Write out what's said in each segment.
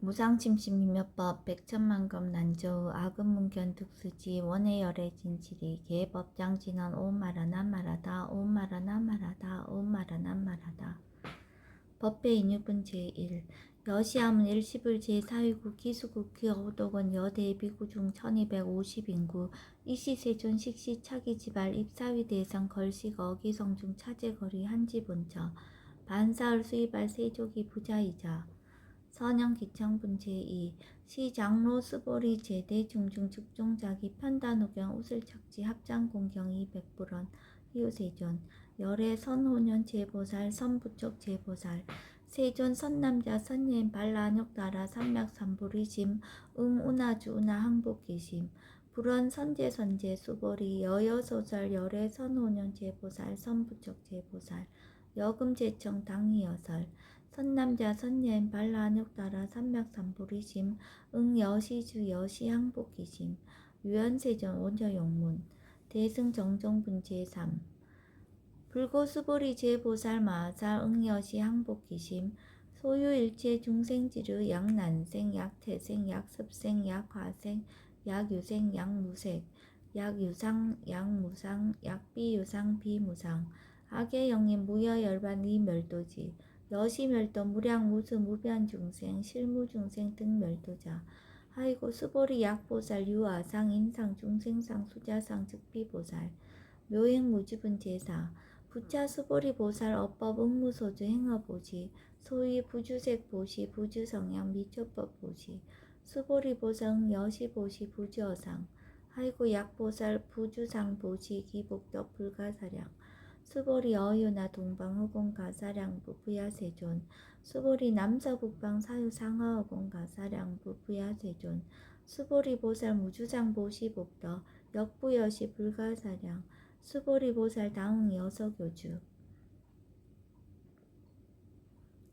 무상침심이며법 백천만검 난조우 아금문견 득수지 원해열애 진칠이 계법장진원 오마라난마라다 오마라난마라다 오마라난마라다. 법배 인유분 제1 여시함은 일시불 제4위구 기수국 기어도건 여대비구중 1250인구 이시세존 식시 차기지발 입사위 대상 걸식 어기성중 차제거리 한지본처 반사을 수입할 세조기 부자이자 선영기청분 제2 시장로 스보리 제대 중중 즉종자기 편단우경 우슬착지 합장공경 200불원 희우세존 열애 선호년 제보살 선부촉 제보살 세존 선남자 선예인 발라안욕따라 삼맥삼부리심 응운하주 운하 항복기심 불원 선제선제 수보리 여여소설 열애 선호년 제보살 선부촉 제보살 여금제청 당이여설 선남자 선예인 발라안욕따라 삼맥삼부리심 응여시주 여시항복기심 유연세전 원저용문 대승정정분 제3 불고수보리 제보살 마살 응여시 항복기심 소유일체 중생지르 약난생 약태생 약습생 약화생 약유생 약무색 약유상 약무상 약비유상 비무상 악의영임 무여열반 이멸도지 여시멸도 무량무수 무변중생 실무중생 등멸도자 하이고 수보리 약보살 유아상 인상 중생상 수자상 즉비보살 묘행무지분 제사 부차 수보리 보살 어법 응무소주 행어보시 소위 부주색 보시 부주성향 미초법 보시 수보리 보성 여시보시 부주어상 하이고 약보살 부주상 보시 기복덕 불가사량 수보리 어유나 동방허공 가사량부 부야세존 수보리 남서북방 사유상하허공 가사량부 부야세존 수보리 보살 무주상 보시 복덕 역부여시 불가사량 수보리 보살 다응 여서교주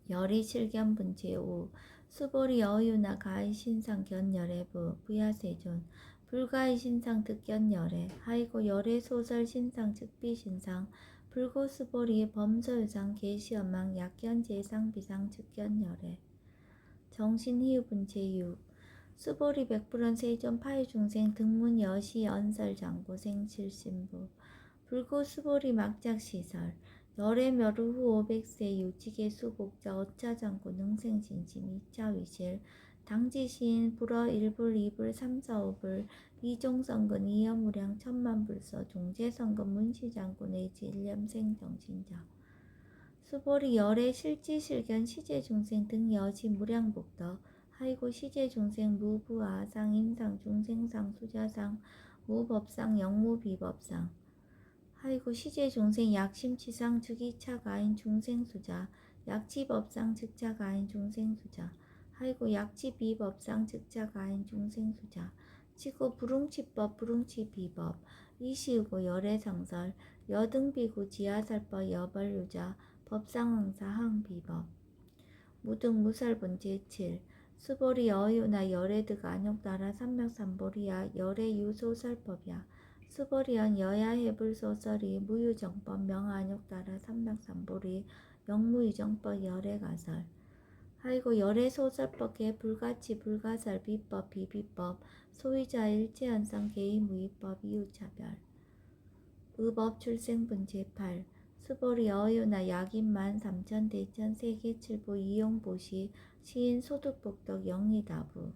열이 칠견분 제5 수보리 어유나 가히 신상 견열애부 부야세존 불가히 신상 득견열애 하이고 열애 소설 신상 즉비 신상 불고 수보리 범서유상 계시엄망 약견 제상 비상 즉견열애 정신희유분 제6 수보리 백불원 세존 파유중생 등문 여시 연설 장고생 칠신부 불고 수보리 막작시설 열애 멸후 후 500세 유지계 수복자 어차장고 능생진심 2차위실 당지시인 불어 1불 2불 3사5불 이종성근 이여무량 천만불서 종제성근 문시장고 내지 일념생 정신자 수보리 열애 실지실견 시제중생 등 여시 무량복덕 하이고 시제중생 무부아상 인상 중생상 수자상 무법상 영무비법상 하이고 시제중생 약심치상 즉이차가인 중생수자 약치법상 즉자가인 중생수자 하이고 약치비법상 즉자가인 중생수자 치고 부릉치법 부릉치비법 이시우고 열애상설 여등비구 지하살법 여벌유자 법상항사 항비법 무등무설분 제7 수보리 어유나 열애득 안욕따라 삼맥삼보리야 열애유소설법이야 수보리언 여야해불소설이 무유정법 명안욕따라 삼맥삼보리 영무유정법 열애가설 하이고 열애소설법계 불가치 불가설 비법 비비법 소위자 일체현상 개의무위법 이유차별 의법 출생분 제8 수보리 어유나 약인만 삼천 대천 세계칠보 이용보시 시인 소득복덕 영리다부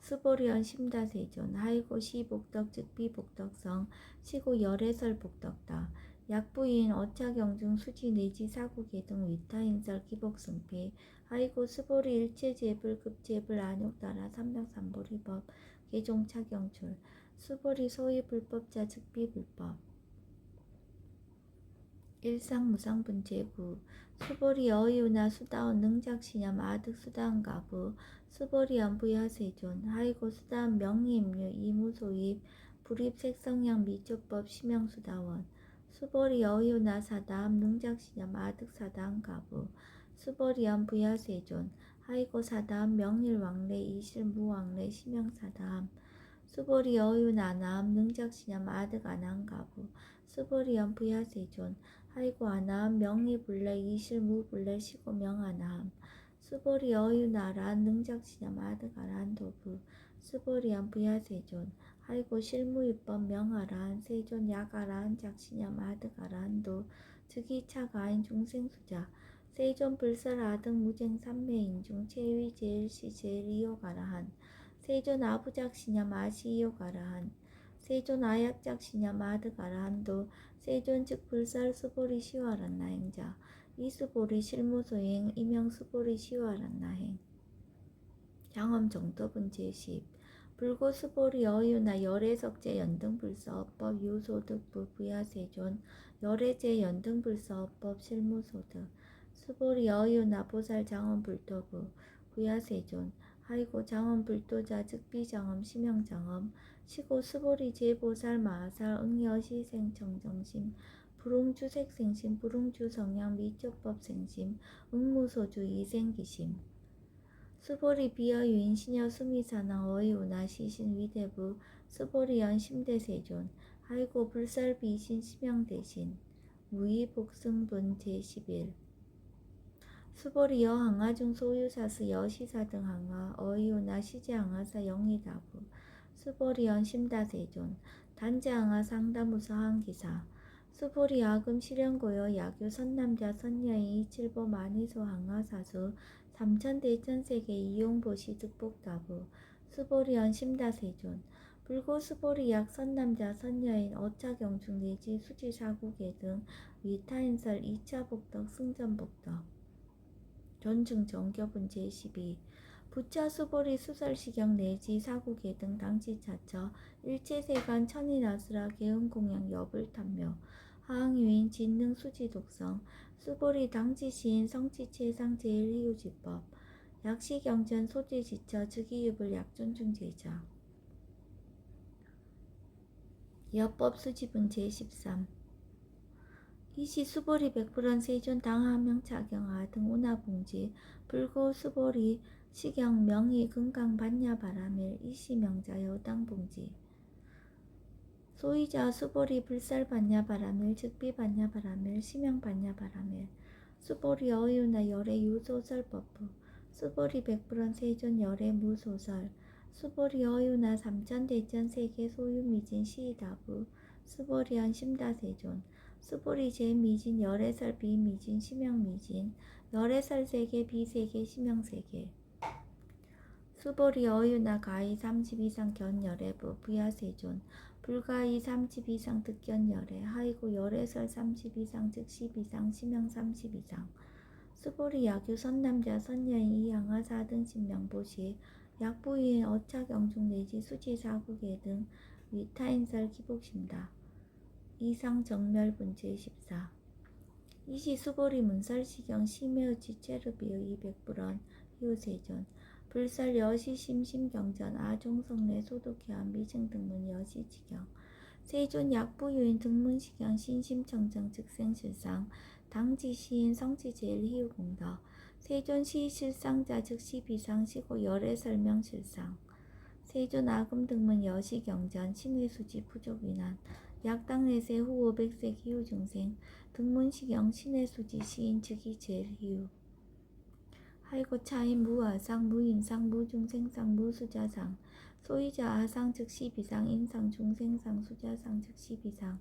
수보리언 심다세존 하이고 시복덕 즉비복덕성 시고 열애설복덕다 약부인 어차경중 수지 내지 사구계등 위타인설 기복승패 하이고 수보리 일체제불 급제불 안욕따라 삼맥삼보리법 계종차경출 수보리 소위 불법자 즉비불법 일상무상분 제9 수보리 어유나 수다원 능작시념 아득수다원 가부 수보리언 부야세존 하이고 수다원 명의임류 이무소입 불입색성량 미초법 심형수다원 수보리 어유나 사다함 능작시념 아득사다원 가부 수보리언 부야세존 하이고 사다함 명일왕래 이실무왕래 심형사다함 수보리 어유나 나함 능작시념 아득아나함 가부 수보리언 부야세존 하이고 아나함 명의불래 이실무불래 시고명아나함 수보리 어유나란 능작시냐 마드가란 도부 수보리안 부야세존 하이고 실무유법 명하란 세존 야가란 작시냐 마드가란 도 즉이차가인 중생수자 세존 불설아등 무쟁 삼매인중 체위 제일시 제일이요가라한 세존 아부작시냐 마시이요가라한 세존 아약작시냐 마드가라한 도 세존 즉 불설 수보리 시와란 나행자 이수보리 실무소행 이명수보리 시와란 나행 장엄 정도분 제10 불고수보리 어유나 열애석제 연등불서법 유소득부 부야세존 열애제 연등불서법 실무소득 수보리 어유나 보살 장엄불도부 부야세존 하이고 장엄불도자 즉비장엄 심형장엄 시고 수보리 제보살 마살 응여시생청정심 불응주색생심 불응주성향 미조법생심 응무소주 이생기심 수보리 비어유인 시녀 수미사나 어이우나 시신 위대부 수보리연 심대세존 하이고 불살비신 심형대신 무의복승분 제11 수보리 여항아중 소유사스 여시사 등 항아 어이우나 시제항아사 영이다부 수보리연 심다세존 단제항아 상다무사 항기사 수보리 아금 실현고여 야교 선남자 선여인 이칠보 만이소 항아사수 삼천대천세계 이용보시 득복다부 수보리연 심다세존 불고수보리약 선남자 선여인 어차경중 내지 수지사국계 등 위타인설 2차복덕 승전복덕 전중정교분 제12 부차수보리 수설시경 내지 사국계 등 당지차처 일체세간 천인아수라 개은공양 여불탐묘 하항유인 진능 수지독성 수보리 당지시인 성치체상 제일희우지법 약시경전 소지지처 즉이유불 약존중제자 여법 수지분 제13 이시 수보리 백불원 세존 당하명 차경하 등 운하봉지 불고 수보리 시경 명의 금강 반야 바라밀 이시 명자 여당봉지 소이자 수보리 불살 반야 바라밀 즉비 반야 바라밀 시명 반야 바라밀 수보리 어유나 열애 유소설법부 수보리 백불원 세존 열애 무소설 수보리 어유나 삼천대천 세계 소유미진 시이다부 수보리연 심다세존 수보리 제미진 열애설 비미진 시명미진 열애설 세계 비세계 시명세계 수보리 어유나 가히 30 이상 견열애부 부야세존 불가히 30 이상 득견열애 하이고 열애설 30 이상 즉 10 이상 시명 30 이상 수보리 야규 선남자 선여인 이양하 4등 신명보시 약부인 어차경중 내지 수지사국계 등 위타인설 기복심다 이상 정멸분 제14 이시 수보리 문설시경 심해의 지체르비의 200불원 희우세존 불설 여시 심심경전 아종성내 소독해한 미증등문 여시지경 세존 약부유인 등문시경 신심청정 즉생실상 당지시인 성지제일 희우공덕 세존 시실상자 즉 시비상 시고 열애설명실상 세존 아금등문 여시경전 신의수지 부족위난 약당내세 후 500세 기후중생 등문시경 신의수지 시인 즉이 제일 희우 하이고 차인 무아상 무인상 무중생상 무수자상 소이자 아상 즉 시비상 인상 중생상 수자상 즉 시비상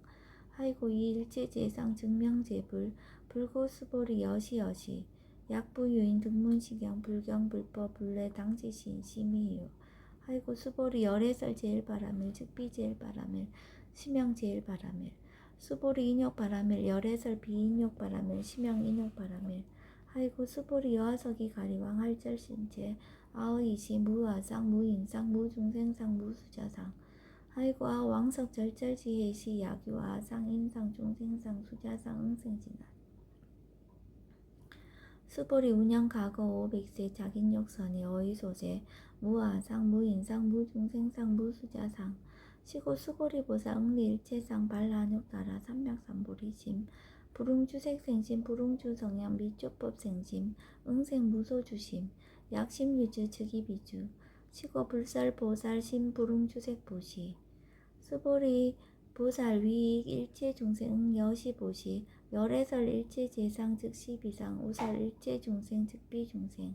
하이고 이일체제상 증명제불 불고수보리 여시여시 약부유인 등문시경 불경불법 불례 당지시인 심의유 하이고 수보리 열애설 제일바라밀 즉비제일바라밀 시명제일바라밀 수보리 인욕바라밀 열애설 비인욕바라밀 시명인욕바라밀 하이고 수보리 여하석이 가리왕 할절신체 아의이시 무아상 무인상 무중생상 무수자상 하이고 아왕석 절절지혜시 야규 아상 인상 중생상 수자상 응생진한 수보리 운영 과거 500세 자객력선의 어의소세 무아상 무인상 무중생상 무수자상 시고 수보리 보사 응리일체상 발한욕따라 삼맥삼보리심 불응주색생심 불응주성향 미조법생심 응생무소주심 약심유주 즉이비주 시고 불살보살 심불응주색보시 수보리 보살 위익 일체중생 여시보시 열애설 일체재상 즉시비상 우설 일체중생 즉비중생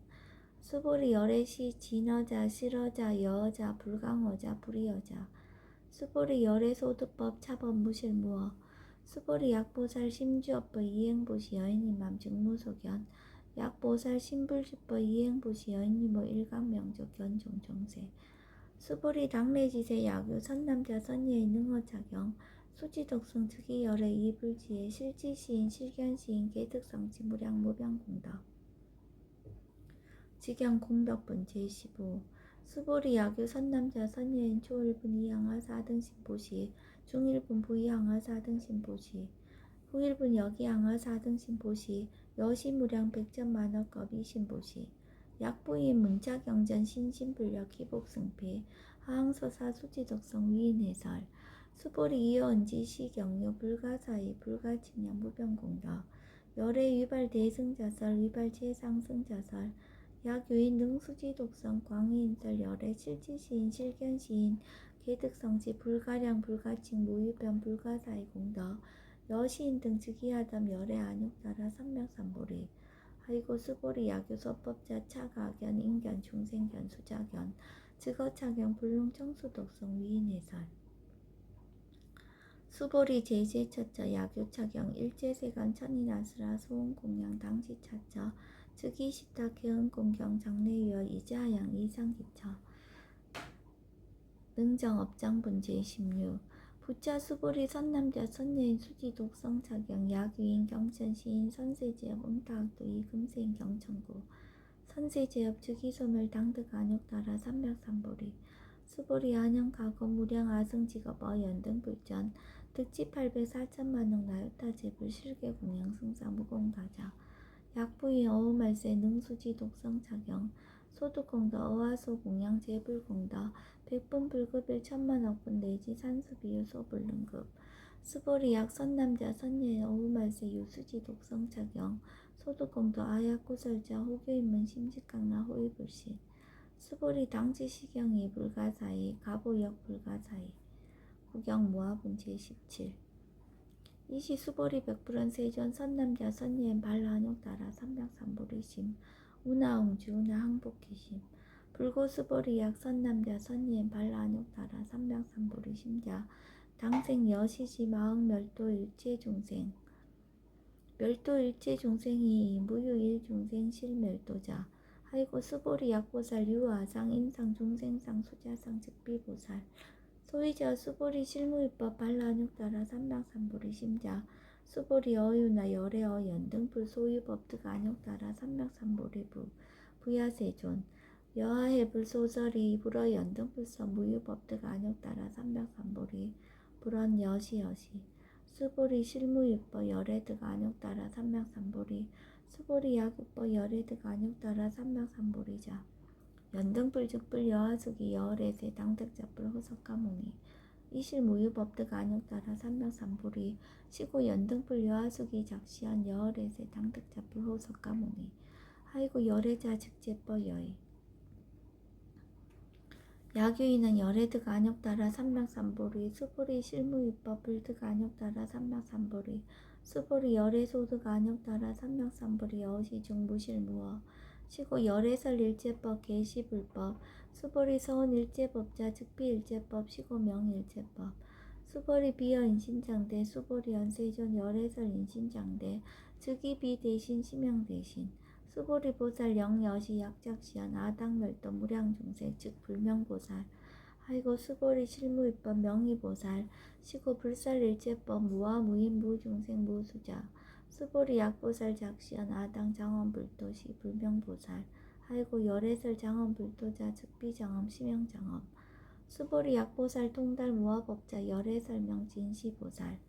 수보리 열애시 진어자 실어자 여어자 불강어자 불이어자 수보리 열애소득법 차법 무실무어 수보리 약보살 심주업법 이행보시 여인이맘 증무소견 약보살 신불주법 이행보시 여인이모 일강명적 견종정세 수보리 당례지세 약유 선남자 선예의 능어작용 수지독성 특이열애 이불지의 실지시인 실견시인 개특성지 무량 무병공덕 직양공덕분 제15 수보리 약유 선남자 선예인 초일분 이양하 4등 신보시 중일분 부이양하 4등 신보시 후일분 여기양하 4등 신보시 여시무량 백전만어급 이신보시 약부인 문자경전 신신불력 기복승피 하항서사 수지독성 위인해설 수보리 이어언지 시경유 불가사의 불가침량 무병공덕 열애 위발 대승자설 위발 최상승자설 약유인 능수지독성 광의인설 열애 실지시인 실견시인 개득성지 불가량 불가칭 무유변 불가사의 공덕 여시인 등 즉위하담 열애 안욕따라 삼명삼보리 하이고 수보리 약유소법자 차가견 인견 중생견 수자견 즉어차견 불능청수독성 위인해설 수보리 제제처자 약유차경 일제세간 천인아스라 소음공양 당시차처 즉위시타 개은공경 장래유어 이자양 이상기처 능정업장분 제16 부차 수보리 선남자 선예인 수지독성차경 약유인 경천시인 선세제업 응타학도이 금세인 경천구 선세제업 즉위소멸 당득 안욕따라 삼맥삼보리 수보리 안영가거 무량 아승직업 어연등불전 득지 800 4천만억 나요타제불 실계공양 승사 무공다자 약부인 어우말세 능수지 독성차경 소득공덕 어화소 공양 제불공덕 백분불급일 천만억분 내지 산수비유 소불능급 수보리 약 선남자 선예인 어우말세 유수지 독성차경 소득공덕 아약구설자 호교인문 심직강나 호위불신 수보리 당지시경이 불가사의 가보역 불가사의 구경모아분 제17 이시 수보리 백불원 세존 선남자 선예인 발라한욕따라 삼백삼보리심 운하웅주 운하항복기심 불고수보리 약 선남자 선예인 발라한욕따라 삼백삼보리심자 당생 여시지 마흥 멸도 일체중생 멸도 일체중생이 무유일중생 실멸도자 하이고 수보리 약보살 유아상 인상 중생상 수자상 즉비보살 소위자 수보리 실무위법 발라한욕따라 삼백삼보리 심자 수보리 어유나 열애어 연등불 소유법득 안욕따라 삼백삼보리 부야세존 여하해불 소설이 불어 연등불서 무유법득 안욕따라 삼백삼보리 불언 여시여시 수보리 실무위법 열애득 안욕따라 삼백삼보리 수보리 약유법 열애득 안욕따라 삼백삼보리자 연등불 즉불 여하숙이 여월에세 당득자불 호석가모니 이실 무유법득 안욕따라 삼백삼보리 시고 연등불 여하숙이 작시한 여월에세 당득자불 호석가모니 하이고 열애자 즉제법 여의 약유인은 열애득 안욕따라 삼백삼보리 수보리 실무위법 불득 안욕따라 삼백삼보리 수보리 열애소득 안욕따라 삼백삼보리 여시중 무실무어 시고 열애설 일제법 계시불법 수보리 서원 일제법자 즉비일제법 시고 명일제법 수보리 비어 인신장대 수보리 연세존 열애설 인신장대 즉위비 대신 시명 대신 수보리 보살 영여시 약작시한 아당멸도 무량중생 즉 불명보살 하이고 수보리 실무위법 명의보살 시고 불살일제법 무아무인 무중생 무수자 수보리 약보살 작시한 아당 장엄불도시 불명보살 하이고 열애설 장엄불도자 즉비장엄 시명장엄 수보리 약보살 통달 무아법자 열애설명 진시보살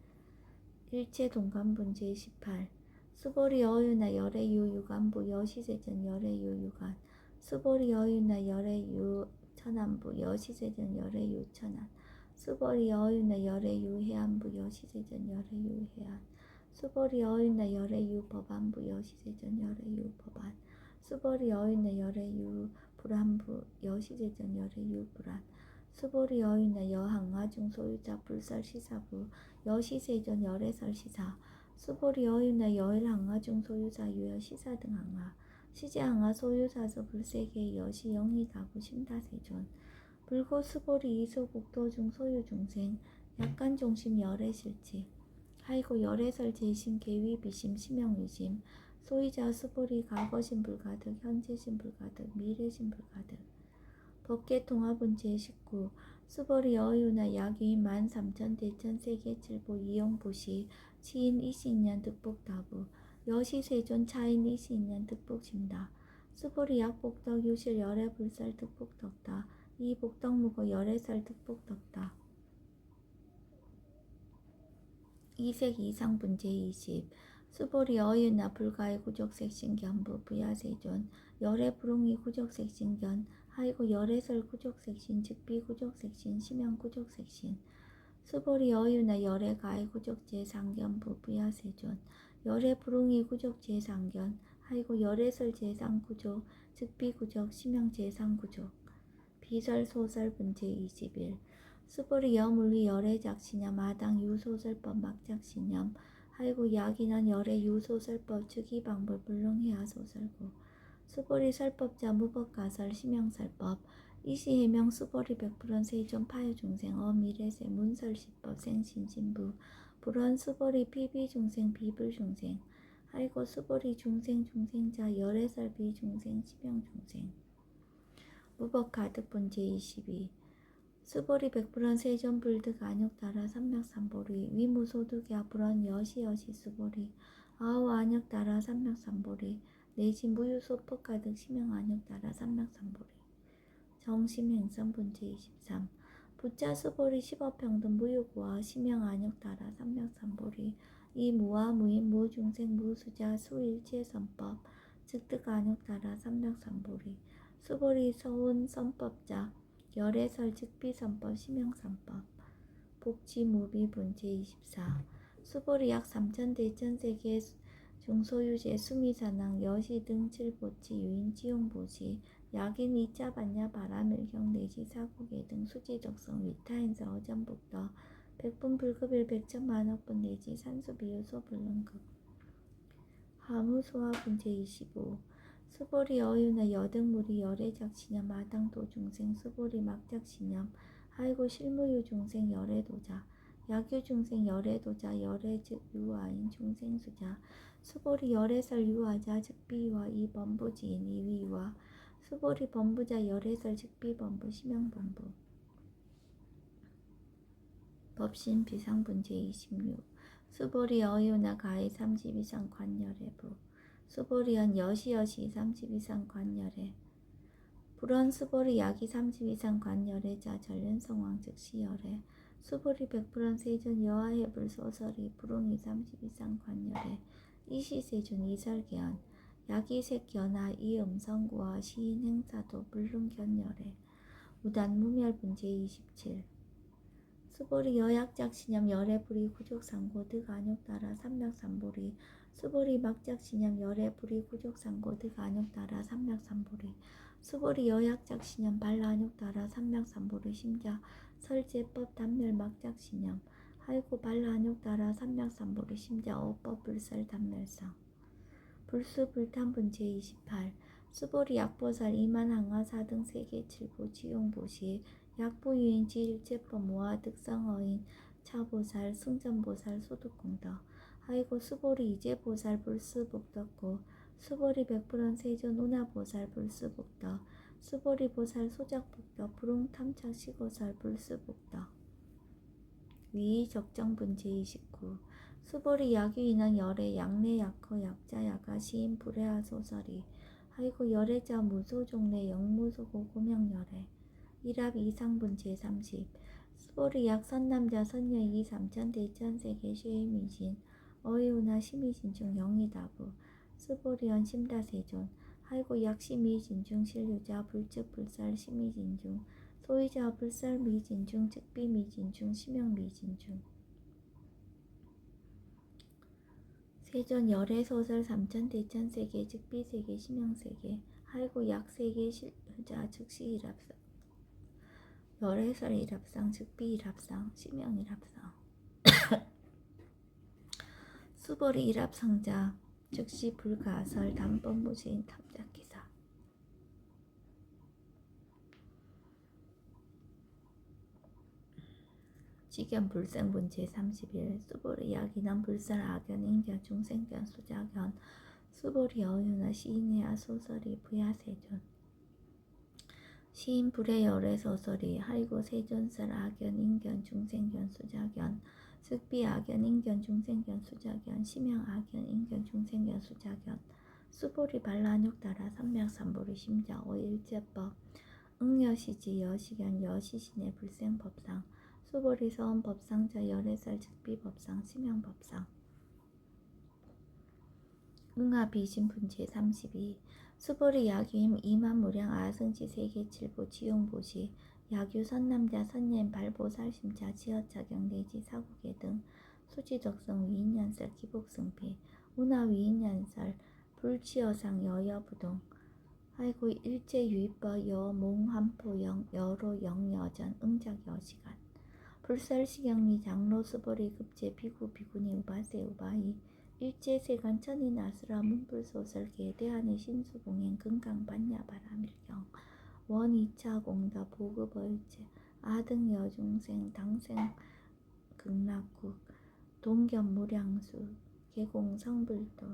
일체동관분 제18 수보리 어유나 열애유 유관부 여시세전 열애유 유관 수보리 어유나 열애유 천안부 여시세전 열애유 천안 수보리 어유나 열애유 해안부 여시세전 열애유 해안 수보리 어유나 열애유 법안부 여시세전 열애유 법안 수보리 어유나 열애유 불안부 여시세전 열애유 불안 수보리 어유나 여항하중 소유자 불설 시사부 여시세전 열애설 시사 수보리 어유나 여일항하중 소유자 유여 시사 등 항하 시제항아 소유사서 불세계 여시 영이다부 심다세존 불고 수보리 이소 국도중 소유중생 약간 종심 열애 실지 하이고 열애설 제심 계위 비심 심영위심 소이자 수보리 과거심 불가득 현재심 불가득 미래심 불가득 법계 통합은 제19 수보리 어유나 야기인 13,000 대천 세계칠보 이용보시 시인 이신년 득복다부 여시세존 차인 이신년 득복심다 수보리 약복덕 유실 열애 불살 득복덕다 이 복덕무고 열애살 득복덕다 이색 이상분 제20 수보리 어유나 불가의 구족색신 견부 부야세존 열애 불웅이 구족색신 견 하이고 열애설 구족색신 즉비 구족색신 심형 구족색신 수보리 어유나 열애 가의 구족제 상견부 부야세존 열애 불웅이 구족제 상견 하이고 열애설 제상 구조 즉비 구족 심형 제상 구족 비설 소설 분제 21 수보리 여물리 열애 작시념 마당 유소설법 막작시념 하이고 야기는 열애 유소설법 즉위방불 불능해야 소설고 수보리 설법자 무법가설 심형설법 이시해명 수보리 백불원 세존 파유중생 어미래세 문설시법 생신진부 불원 수보리 비비중생 비불중생 하이고 수보리 중생자 열애설 비중생 심형중생 무법가득 본제 22 수보리 백불원 세존불득 안욕따라 삼맥삼보리 위무소득야 불원 여시여시 수보리 아우 안욕따라 삼맥삼보리 내지 무유소법가득 심형 안욕따라 삼맥삼보리 정심행선 본제 23 부자 수보리 십업평등 무유고와 심형 안욕따라 삼맥삼보리 이 무와 무인 무중생 무수자 수일체선법 즉득 안욕따라 삼맥삼보리 수보리 서운 선법자 열애설 즉비선법 심형선법 복지무비 본제 24 수보리 약 3,000 대천세계 중소유제 수미사낭 여시 등 칠보치 유인 지용보시 약인 이자반야 바라밀경 내지 사국의 등 수지적성 위타인사 어전복더 백분 불급일 백천만억분 내지 산수비유소 불능급 하무소화 본제 25 수보리 어유나 여등무리 열애작시념 마당도중생 수보리 막작시념 하이고 실무유 중생 열애도자 약유중생 열애도자 열애 즉 유아인 중생수자 수보리 열애설 유아자 즉비유아 이 범부지인 이위유아 수보리 범부자 열애설 즉비범부 심형범부 법신 비상분제 26 수보리 어유나 가히 30 이상 관열애부 수보리연 여시여시 30 이상 관열애 불원 수보리 약이 30 이상 관열애자 전륜성왕 즉시열애 수보리 백불원 세존 여하해불 소설이 불웅이 30 이상 관열애 이시세존 이설계연 약이 색견하 이음성구와 시인행사도 불능견열애 우단무멸분제 27 수보리 여약작시념 열애불이 구족상고 득 안욕따라 삼맥삼보리 수보리 막작시념 열애불이 구족상고 득 안욕따라 삼맥삼보리 수보리 여약작시념 발라안욕따라 삼맥삼보리 심자 설제법 단멸 막작시념 하이고 발라안욕따라 삼맥삼보리 심자 어법 불설 단멸상 불수 불탄분제 28 수보리 약보살 이만항아 4등 세계칠보 지용보시 약보유인지 일제법 모아 득성어인 차보살 승전보살 소득공덕 하이고 수보리 이제보살 불수복덕고 수보리 백불원 세존 운하보살 불수복덕 수보리 보살 소작복덕 불웅탐착 시고살 불수복덕 위 적정분제 29 수보리 약유인원 열애 약내 약허 약자 야가 시인 불애하 소설이 하이고 열애자 무소종래 영무소고 고명열애 일합 이상분 제30 수보리 약 선남자 선녀이 3,000 대천세계 쉐이미진 어이우나 시미진중 영이다부 수보리연 심다세존 하이고 약 시미진중 신류자 불즉 불살 시미진중 소이자 불살 미진중 즉비 미진중 심형 미진중 세존 열애소설 3,000 대천세계 즉비세계 심형세계 하이고 약세계 실류자 즉시 일합사 열애설 일합상 즉비 일합상 심형 일합상 수보리 일합상자 즉시 불가설 단법 무시인 탑작기사. 지견 불생분 제31 수보리 야기난 불설 악연 인견 중생견 수작견 수보리 어유나 시인의 소설이 부야세존 시인 불의 열애 소설이 하이고 세존설 악연 인견 중생견 수작견 습비 악연 인견 중생견 수작견 심양 악연 인견 중생견 수작견 수보리 발라욕 따라 삼맥삼보리 심자 오일제법 응여시지 여시견 여시신의 불생법상 수보리 서원법상자 열애설 즉비법상 심양법상 응아비신분 제32 수보리 야규임 이만무량 아승지 세계칠보 지용보시 야규 선남자 선예인 발보살심자 지어차경 내지 사국계 등 수지덕성 위인연설 기복승피 운하 위인연설 불치여상 여여부동 아이고 일제유입법 여몽한포영 여로 영여전 응작여시간 불설시경리 장로 수보리 급제 비구 비구니 우바세 우바이 일제세간 천이 나스라 문불소설계 대한의 신수봉행 금강반야 바라밀경 원 2차 공다 보급월제 아등 여중생 당생 극락국 동견 무량수 개공 성불도